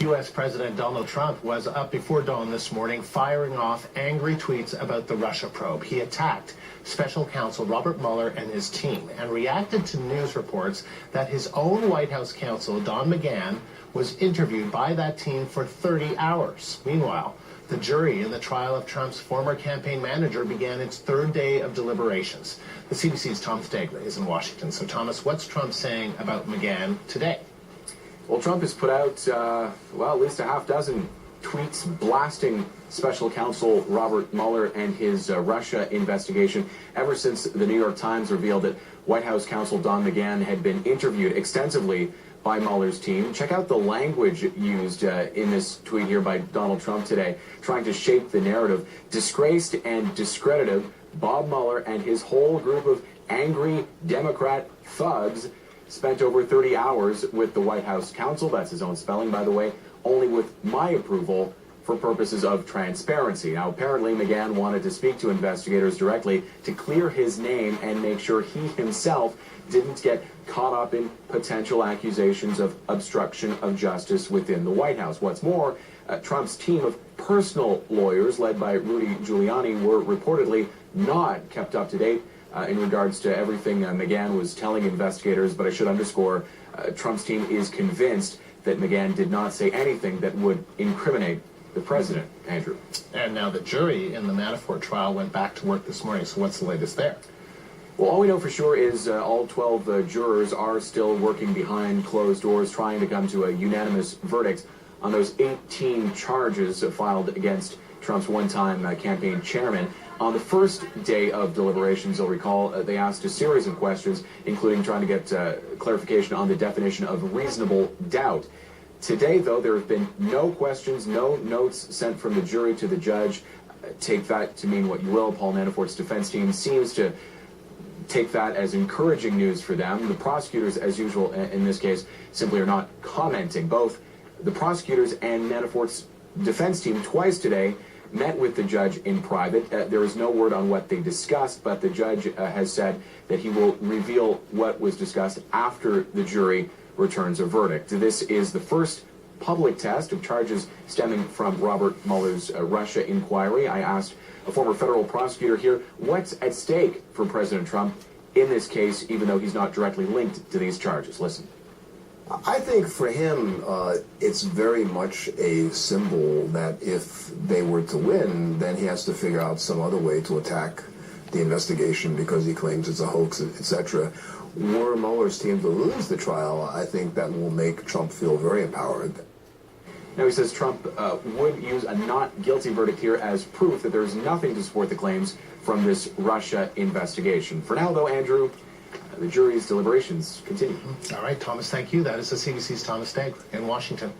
U.S. President Donald Trump was up before dawn this morning firing off angry tweets about the Russia probe. He attacked special counsel Robert Mueller and his team and reacted to news reports that his own White House counsel, Don McGahn, was interviewed by that team for 30 hours. Meanwhile, the jury in the trial of Trump's former campaign manager began its third day of deliberations. The CBC's Thomas Daigle is in Washington. So, Thomas, what's Trump saying about McGahn today? Well, Trump has put out, at least a half dozen tweets blasting special counsel Robert Mueller and his Russia investigation ever since the New York Times revealed that White House counsel Don McGahn had been interviewed extensively by Mueller's team. Check out the language used in this tweet here by Donald Trump today, trying to shape the narrative. Disgraced and discredited, Bob Mueller and his whole group of angry Democrat thugs spent over 30 hours with the White House counsel, that's his own spelling, by the way, only with my approval for purposes of transparency. Now, apparently, McGahn wanted to speak to investigators directly to clear his name and make sure he himself didn't get caught up in potential accusations of obstruction of justice within the White House. What's more, Trump's team of personal lawyers, led by Rudy Giuliani, were reportedly not kept up to date in regards to everything McGahn was telling investigators, but I should underscore, Trump's team is convinced that McGahn did not say anything that would incriminate the president. Andrew. And now the jury in the Manafort trial went back to work this morning, so what's the latest there? Well, all we know for sure is all 12 jurors are still working behind closed doors, trying to come to a unanimous verdict on those 18 charges filed against Trump's one-time campaign chairman. On the first day of deliberations, you'll recall, they asked a series of questions, including trying to get clarification on the definition of reasonable doubt. Today, though, there have been no questions, no notes sent from the jury to the judge. Take that to mean what you will. Paul Manafort's defense team seems to take that as encouraging news for them. The prosecutors, as usual in this case, simply are not commenting. Both the prosecutors and Manafort's defense team twice today met with the judge in private. There is no word on what they discussed, but the judge has said that he will reveal what was discussed after the jury returns a verdict. This is the first public test of charges stemming from Robert Mueller's Russia inquiry. I asked a former federal prosecutor here what's at stake for President Trump in this case, even though he's not directly linked to these charges. Listen. I think for him, it's very much a symbol that if they were to win, then he has to figure out some other way to attack the investigation because he claims it's a hoax, etc. Were Mueller's team to lose the trial, I think that will make Trump feel very empowered. Now, he says Trump would use a not guilty verdict here as proof that there's nothing to support the claims from this Russia investigation. For now, though, Andrew, the jury's deliberations continue. All right, Thomas, thank you. That is the CBC's Thomas Daigle in Washington.